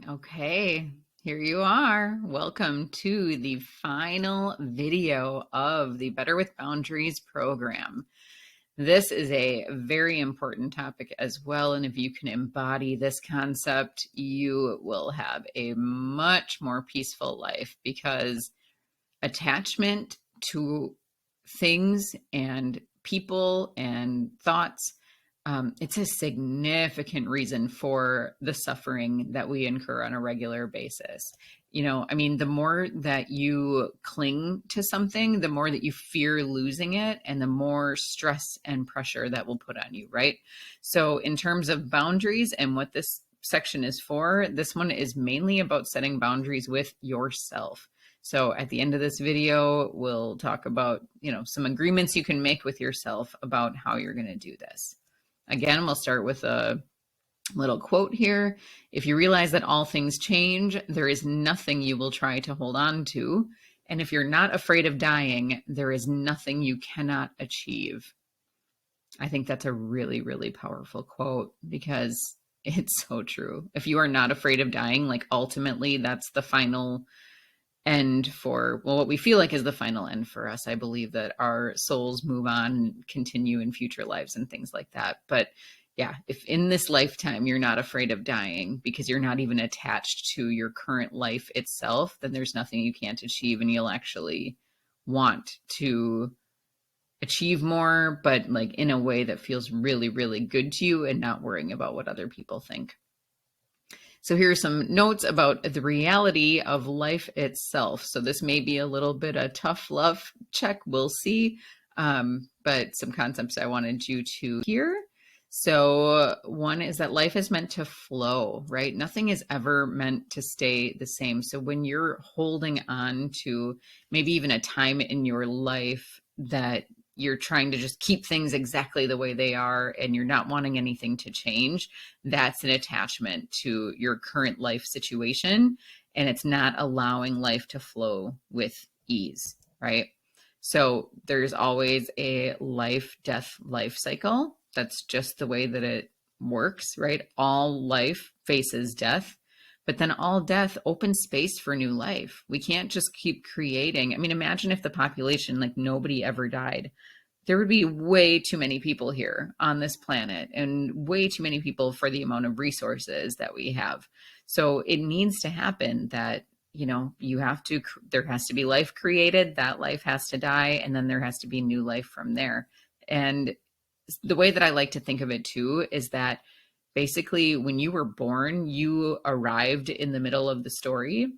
Okay, here you are. Welcome to the final video of the Better with Boundaries program. This is a very important topic as well. And if you can embody this concept, you will have a much more peaceful life because attachment to things and people and thoughts, it's a significant reason for the suffering that we incur on a regular basis. The more that you cling to something, the more that you fear losing it, and the more stress and pressure that will put on you, right? So, in terms of boundaries and what this section is for, this one is mainly about setting boundaries with yourself. So at the end of this video, we'll talk about, some agreements you can make with yourself about how you're going to do this. Again, we'll start with a little quote here. If you realize that all things change, there is nothing you will try to hold on to. And if you're not afraid of dying, there is nothing you cannot achieve. I think that's a really, really powerful quote because it's so true. If you are not afraid of dying, like ultimately that's the final end for, well, what we feel like is the final end for us. I believe that our souls move on and continue in future lives and things like that. But yeah, if in this lifetime you're not afraid of dying because you're not even attached to your current life itself, then there's nothing you can't achieve, and you'll actually want to achieve more, but like in a way that feels really, really good to you and not worrying about what other people think. So here are some notes about the reality of life itself. So this may be a little bit a tough love check, we'll see, but some concepts I wanted you to hear. So one is that life is meant to flow, right? Nothing is ever meant to stay the same. So when you're holding on to maybe even a time in your life that you're trying to just keep things exactly the way they are and you're not wanting anything to change, that's an attachment to your current life situation, and it's not allowing life to flow with ease, right? So there's always a life, death, life cycle. That's just the way that it works, right? All life faces death, but then all death opens space for new life. We can't just keep creating. I mean, imagine if the population, like nobody ever died. There would be way too many people here on this planet and way too many people for the amount of resources that we have. So it needs to happen that, there has to be life created, that life has to die, and then there has to be new life from there. And the way that I like to think of it too is that basically when you were born, you arrived in the middle of the story.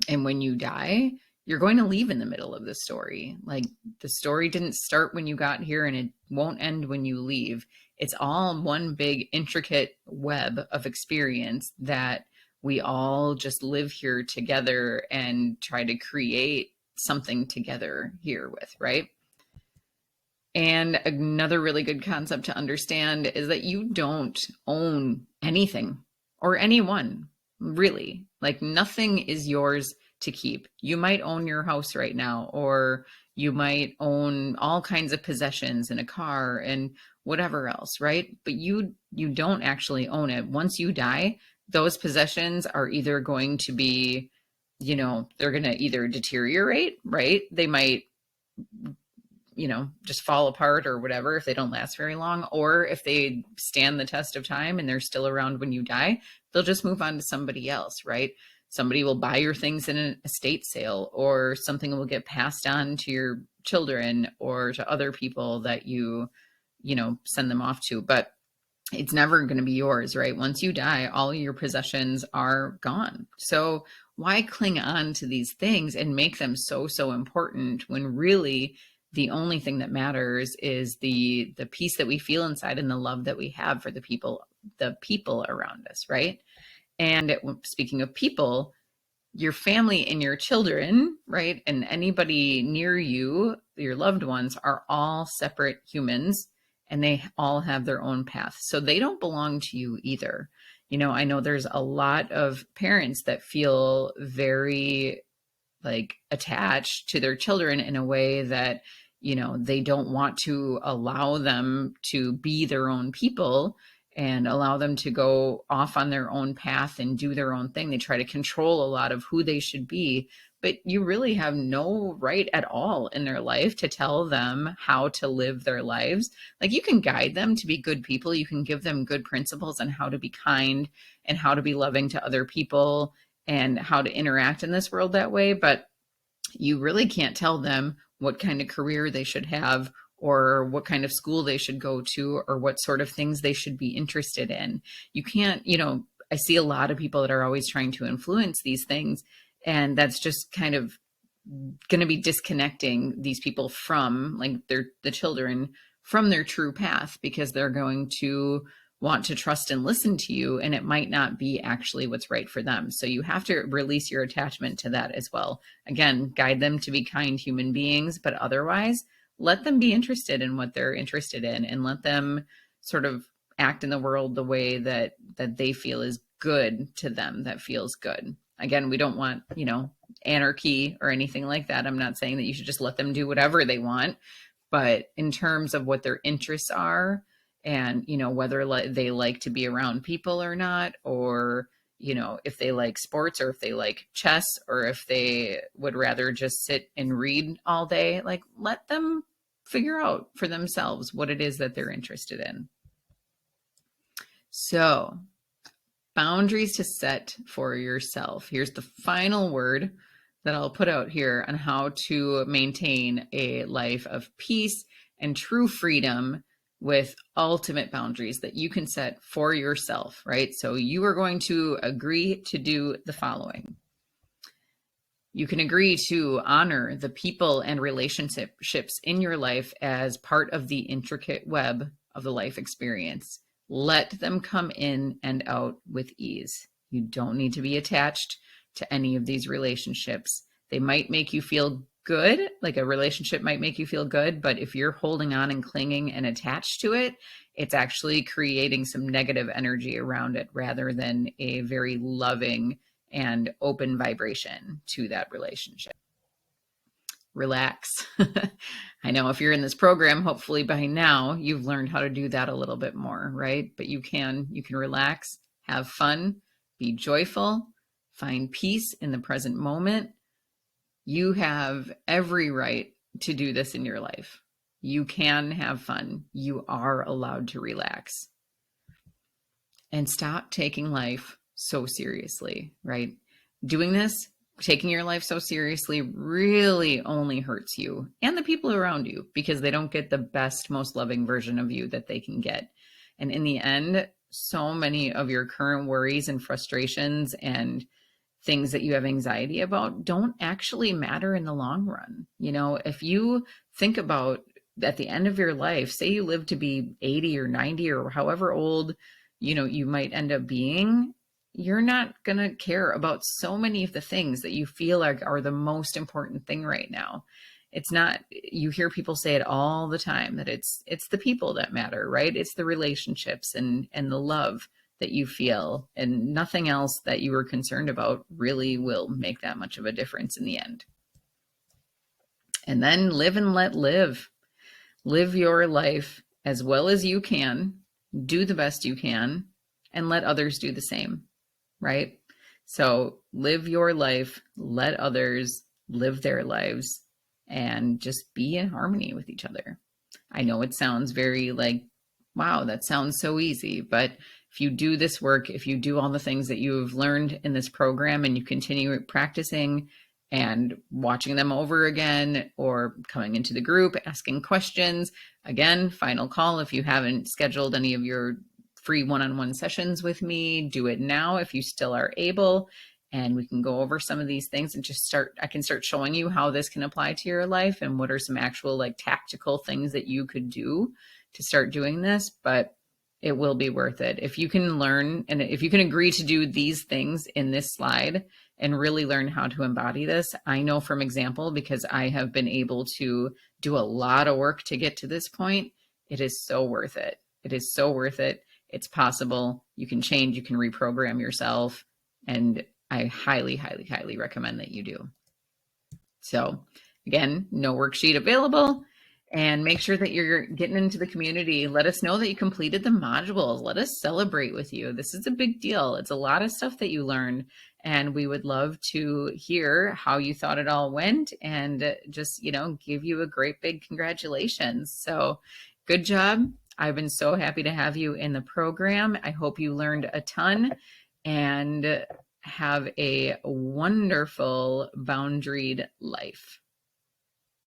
And when you die, you're going to leave in the middle of the story. Like the story didn't start when you got here and it won't end when you leave. It's all one big intricate web of experience that we all just live here together and try to create something together here with, right? And another really good concept to understand is that you don't own anything or anyone, really. Like nothing is yours to keep. You might own your house right now, or you might own all kinds of possessions and a car and whatever else, right? But you don't actually own it. Once you die, those possessions are either going to be, they're going to either deteriorate, right? They might just fall apart or whatever if they don't last very long, or if they stand the test of time and they're still around when you die, they'll just move on to somebody else, right? Somebody will buy your things in an estate sale, or something will get passed on to your children or to other people that you send them off to, but it's never going to be yours, right? Once you die, all your possessions are gone. So why cling on to these things and make them so important when really the only thing that matters is the peace that we feel inside and the love that we have for the people around us, right? And speaking of people, your family and your children, right? And anybody near you, your loved ones, are all separate humans, and they all have their own path. So they don't belong to you either. I know there's a lot of parents that feel very attached to their children in a way that, they don't want to allow them to be their own people. and allow them to go off on their own path and do their own thing. They try to control a lot of who they should be, but you really have no right at all in their life to tell them how to live their lives. Like, you can guide them to be good people. You can give them good principles on how to be kind and how to be loving to other people and how to interact in this world that way. But you really can't tell them what kind of career they should have or what kind of school they should go to or what sort of things they should be interested in. You can't, I see a lot of people that are always trying to influence these things, and that's just kind of going to be disconnecting these people from, like, the children from their true path, because they're going to want to trust and listen to you, and it might not be actually what's right for them. So you have to release your attachment to that as well. Again, guide them to be kind human beings, but otherwise let them be interested in what they're interested in, and let them sort of act in the world the way that they feel is good to them, that feels good. Again, we don't want, anarchy or anything like that. I'm not saying that you should just let them do whatever they want, but in terms of what their interests are, and whether they like to be around people or not, or if they like sports, or if they like chess, or if they would rather just sit and read all day, like, let them figure out for themselves what it is that they're interested in. So, boundaries to set for yourself. Here's the final word that I'll put out here on how to maintain a life of peace and true freedom with ultimate boundaries that you can set for yourself, right? So you are going to agree to do the following. You can agree to honor the people and relationships in your life as part of the intricate web of the life experience. Let them come in and out with ease. You don't need to be attached to any of these relationships. They might make you feel good, like a relationship might make you feel good, but if you're holding on and clinging and attached to it, it's actually creating some negative energy around it rather than a very loving and open vibration to that relationship. Relax. I know if you're in this program, hopefully by now you've learned how to do that a little bit more, right? But you can relax, have fun, be joyful, find peace in the present moment. You have every right to do this in your life. You can have fun. You are allowed to relax. And stop taking life so seriously, right? Doing this, taking your life so seriously, really only hurts you and the people around you, because they don't get the best, most loving version of you that they can get. And in the end, so many of your current worries and frustrations and things that you have anxiety about don't actually matter in the long run. If you think about at the end of your life, say you live to be 80 or 90 or however old, you might end up being, you're not going to care about so many of the things that you feel like are the most important thing right now. It's not, you hear people say it all the time, that it's the people that matter, right? It's the relationships and the love that you feel, and nothing else that you were concerned about really will make that much of a difference in the end. And then live and let live. Live your life as well as you can, do the best you can, and let others do the same, right? So live your life, let others live their lives, and just be in harmony with each other. I know it sounds very like, wow, that sounds so easy, but if you do this work, if you do all the things that you've learned in this program, and you continue practicing and watching them over again, or coming into the group, asking questions, again, final call, if you haven't scheduled any of your free one-on-one sessions with me, do it now if you still are able, and we can go over some of these things and I can start showing you how this can apply to your life and what are some actual like tactical things that you could do to start doing this. But it will be worth it. If you can learn, and if you can agree to do these things in this slide and really learn how to embody this, I know from example, because I have been able to do a lot of work to get to this point, it is so worth it. It is so worth it. It's possible. You can change, you can reprogram yourself. And I highly, highly, highly recommend that you do. So again, no worksheet available. and make sure that you're getting into the community. Let us know that you completed the modules. Let us celebrate with you. This is a big deal. It's a lot of stuff that you learned, and we would love to hear how you thought it all went and just, give you a great big congratulations. So good job. I've been so happy to have you in the program. I hope you learned a ton and have a wonderful boundaried life.